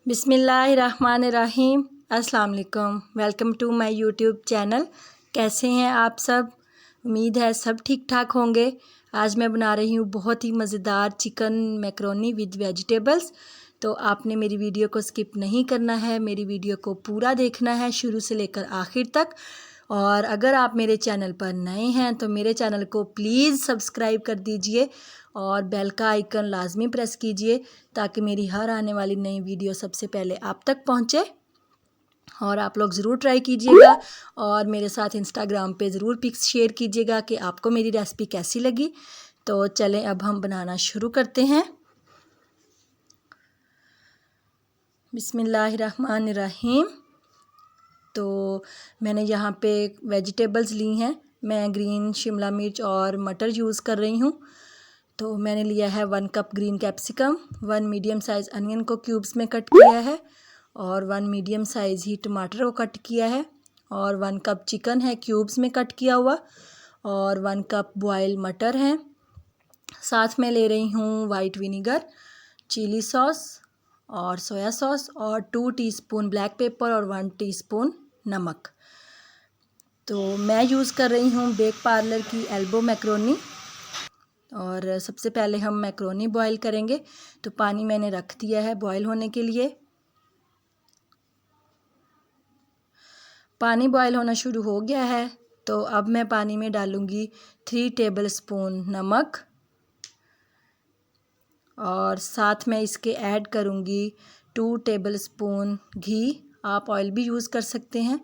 बिस्मिल्लाहिर्रहमानिर्रहीम। अस्सलाम वालेकुम। Welcome to my YouTube channel. कैसे हैं आप सब? उम्मीद है सब ठीक ठाक होंगे। आज मैं बना रही हूँ बहुत ही मज़ेदार चिकन मैकरोनी विद वेजिटेबल्स। तो आपने मेरी वीडियो को स्किप नहीं करना है, मेरी वीडियो को पूरा देखना है शुरू से लेकर आखिर तक। और अगर आप मेरे चैनल पर नए हैं तो मेरे चैनल को प्लीज़ सब्सक्राइब कर दीजिए और बेल का आइकन लाजमी प्रेस कीजिए ताकि मेरी हर आने वाली नई वीडियो सबसे पहले आप तक पहुंचे। और आप लोग ज़रूर ट्राई कीजिएगा और मेरे साथ इंस्टाग्राम पे ज़रूर पिक्स शेयर कीजिएगा कि आपको मेरी रेसिपी कैसी लगी। तो चलें अब हम बनाना शुरू करते हैं। बिस्मिल्लाहिर्रहमानिर्रहीम। तो मैंने यहाँ पे वेजिटेबल्स ली हैं। मैं ग्रीन शिमला मिर्च और मटर यूज़ कर रही हूँ। तो मैंने लिया है 1 cup green capsicum, 1 medium size onion को क्यूब्स में कट किया है और 1 मीडियम साइज़ ही टमाटर को कट किया है और 1 कप चिकन है क्यूब्स में कट किया हुआ और 1 कप बॉयल मटर है। साथ में ले रही हूँ वाइट विनीगर, चिली सॉस और सोया सॉस और 2 टीस्पून ब्लैक पेपर और 1 टीस्पून नमक। तो मैं यूज़ कर रही हूँ बेक पार्लर की एल्बो मैक्रोनी। और सबसे पहले हम मैक्रोनी बॉईल करेंगे। तो पानी मैंने रख दिया है बॉईल होने के लिए। पानी बॉईल होना शुरू हो गया है तो अब मैं पानी में डालूँगी 3 टेबलस्पून नमक और साथ में इसके ऐड करूँगी 2 टेबलस्पून घी। आप ऑयल भी यूज़ कर सकते हैं।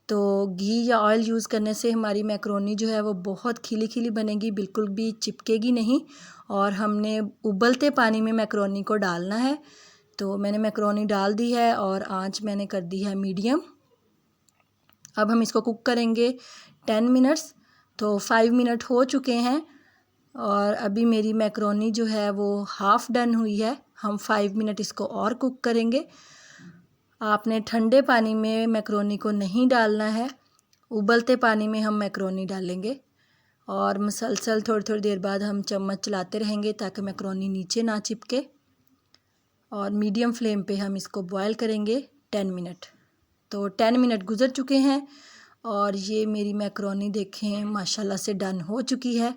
तो घी या ऑयल यूज़ करने से हमारी मैक्रोनी जो है वो बहुत खिली खिली बनेगी, बिल्कुल भी चिपकेगी नहीं। और हमने उबलते पानी में मैक्रोनी को डालना है। तो मैंने मैक्रोनी डाल दी है और आंच मैंने कर दी है मीडियम। अब हम इसको कुक करेंगे 10 मिनट्स। तो 5 मिनट हो चुके हैं और अभी मेरी मैक्रोनी जो है वो हाफ़ डन हुई है। हम 5 मिनट इसको और कुक करेंगे। आपने ठंडे पानी में मैक्रोनी को नहीं डालना है, उबलते पानी में हम मैक्रोनी डालेंगे। और मुसलसल थोड़ी थोड़ी देर बाद हम चम्मच चलाते रहेंगे ताकि मैक्रोनी नीचे ना चिपके। और मीडियम फ्लेम पे हम इसको बॉयल करेंगे 10 मिनट। तो 10 मिनट गुज़र चुके हैं और ये मेरी मैक्रोनी देखें माशाल्लाह से डन हो चुकी है।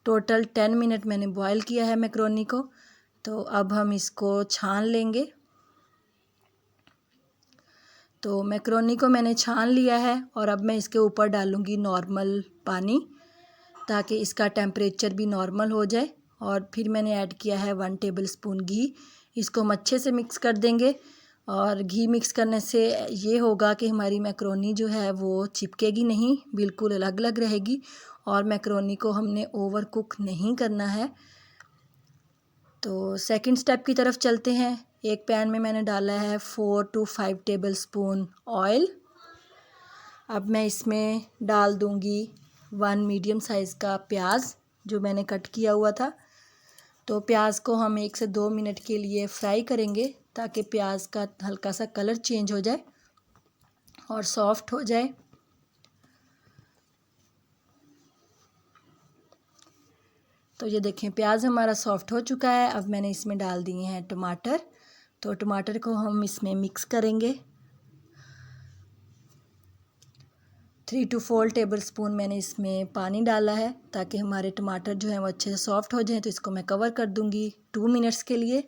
टोटल 10 मिनट मैंने बॉयल किया है मैक्रोनी को। तो अब हम इसको छान लेंगे। तो मैक्रोनी को मैंने छान लिया है और अब मैं इसके ऊपर डालूँगी नॉर्मल पानी ताकि इसका टेम्परेचर भी नॉर्मल हो जाए। और फिर मैंने ऐड किया है 1 टेबलस्पून घी। इसको हम अच्छे से मिक्स कर देंगे और घी मिक्स करने से ये होगा कि हमारी मैक्रोनी जो है वो चिपकेगी नहीं, बिल्कुल अलग अलग रहेगी। और मैक्रोनी को हमने ओवर कुक नहीं करना है। तो सेकंड स्टेप की तरफ चलते हैं। एक पैन में मैंने डाला है 4 to 5 टेबलस्पून ऑयल। अब मैं इसमें डाल दूंगी 1 मीडियम साइज़ का प्याज जो मैंने कट किया हुआ था। तो प्याज को हम 1 से 2 मिनट के लिए फ्राई करेंगे ताकि प्याज का हल्का सा कलर चेंज हो जाए और सॉफ्ट हो जाए। तो ये देखें प्याज हमारा सॉफ्ट हो चुका है। अब मैंने इसमें डाल दिए हैं टमाटर। तो टमाटर को हम इसमें मिक्स करेंगे। 3 to 4 टेबलस्पून मैंने इसमें पानी डाला है ताकि हमारे टमाटर जो हैं वो अच्छे से सॉफ्ट हो जाएं। तो इसको मैं कवर कर दूंगी 2 मिनट्स के लिए।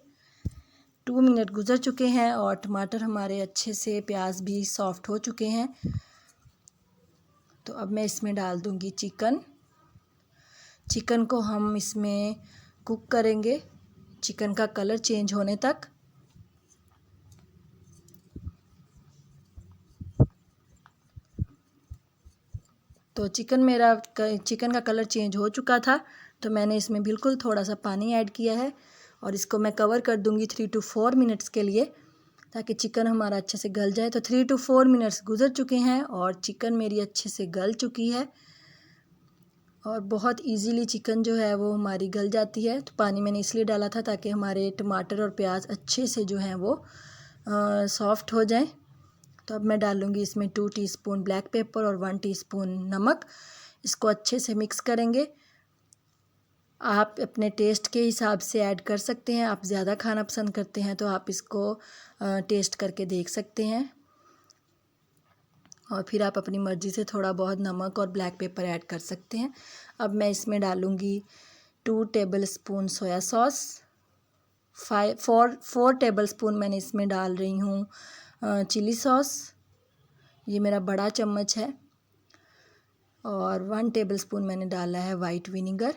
2 मिनट गुजर चुके हैं और टमाटर हमारे अच्छे से, प्याज भी सॉफ्ट हो चुके हैं। तो अब मैं इसमें डाल दूंगी चिकन। चिकन को हम इसमें कुक करेंगे चिकन का कलर चेंज होने तक। तो चिकन का कलर चेंज हो चुका था तो मैंने इसमें बिल्कुल थोड़ा सा पानी ऐड किया है और इसको मैं कवर कर दूंगी 3 to 4 मिनट्स के लिए ताकि चिकन हमारा अच्छे से गल जाए। तो 3 to 4 मिनट्स गुजर चुके हैं और चिकन मेरी अच्छे से गल चुकी है और बहुत इजीली चिकन जो है वो हमारी गल जाती है। तो पानी मैंने इसलिए डाला था ताकि हमारे टमाटर और प्याज अच्छे से जो हैं वो सॉफ्ट हो जाएं। तो अब मैं डालूँगी इसमें 2 टीस्पून ब्लैक पेपर और 1 टीस्पून नमक। इसको अच्छे से मिक्स करेंगे। आप अपने टेस्ट के हिसाब से ऐड कर सकते हैं। आप ज़्यादा खाना पसंद करते हैं तो आप इसको टेस्ट करके देख सकते हैं, और फिर आप अपनी मर्ज़ी से थोड़ा बहुत नमक और ब्लैक पेपर ऐड कर सकते हैं। अब मैं इसमें डालूँगी 2 टेबलस्पून सोया सॉस, 4 टेबलस्पून मैंने इसमें डाल रही हूँ चिली सॉस, ये मेरा बड़ा चम्मच है, और 1 टेबलस्पून मैंने डाला है वाइट विनीगर।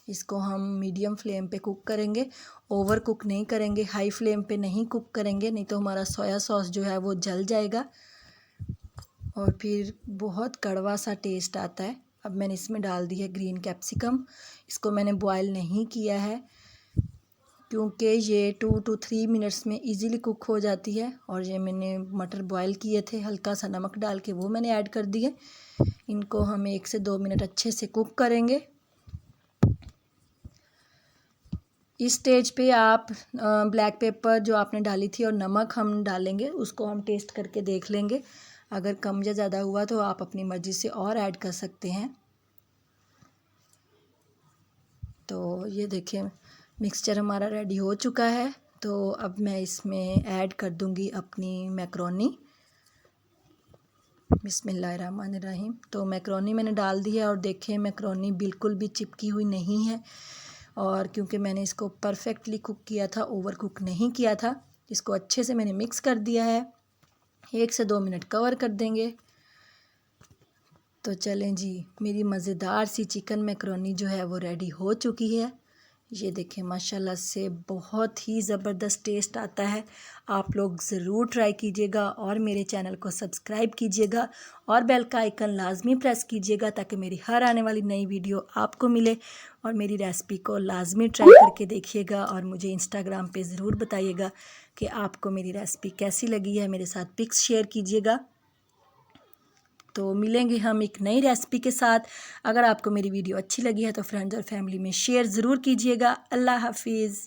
इसको हम मीडियम फ्लेम पे कुक करेंगे, ओवर कुक नहीं करेंगे, हाई फ्लेम पे नहीं कुक करेंगे, नहीं तो हमारा सोया सॉस जो है वो जल जाएगा और फिर बहुत कड़वा सा टेस्ट आता है। अब मैंने इसमें डाल दी है ग्रीन कैप्सिकम। इसको मैंने बॉयल नहीं किया है क्योंकि ये 2 to 3 मिनट्स में इजीली कुक हो जाती है, और ये मैंने मटर बॉयल किए थे, हल्का सा नमक डाल के वो मैंने ऐड कर दिए। इनको हम 1 से 2 मिनट अच्छे से कुक करेंगे। इस स्टेज पे आप ब्लैक पेपर जो आपने डाली थी और नमक हम डालेंगे, उसको हम टेस्ट करके देख लेंगे। अगर कम या ज़्यादा हुआ तो आप अपनी मर्ज़ी से और ऐड कर सकते हैं। तो ये देखिए मिक्सचर हमारा रेडी हो चुका है। तो अब मैं इसमें ऐड कर दूंगी अपनी मैक्रोनी। बिस्मिल्लाहिर्रहमानिर्रहीम। तो मैक्रोनी मैंने डाल दी है, और देखिए मैक्रोनी बिल्कुल भी चिपकी हुई नहीं है, और क्योंकि मैंने इसको परफेक्टली कुक किया था, ओवर कुक नहीं किया था। इसको अच्छे से मैंने मिक्स कर दिया है। 1 से 2 मिनट कवर कर देंगे। तो चलें जी, मेरी मज़ेदार सी चिकन मैक्रोनी जो है वो रेडी हो चुकी है। ये देखें माशाल्लाह से बहुत ही ज़बरदस्त टेस्ट आता है। आप लोग ज़रूर ट्राई कीजिएगा, और मेरे चैनल को सब्सक्राइब कीजिएगा, और बेल का आइकन लाजमी प्रेस कीजिएगा ताकि मेरी हर आने वाली नई वीडियो आपको मिले। और मेरी रेसिपी को लाजमी ट्राई करके देखिएगा, और मुझे इंस्टाग्राम पे ज़रूर बताइएगा कि आपको मेरी रेसिपी कैसी लगी है। मेरे साथ पिक्स शेयर कीजिएगा। तो मिलेंगे हम एक नई रेसिपी के साथ। अगर आपको मेरी वीडियो अच्छी लगी है तो फ्रेंड्स और फैमिली में शेयर ज़रूर कीजिएगा। अल्लाह हाफिज़।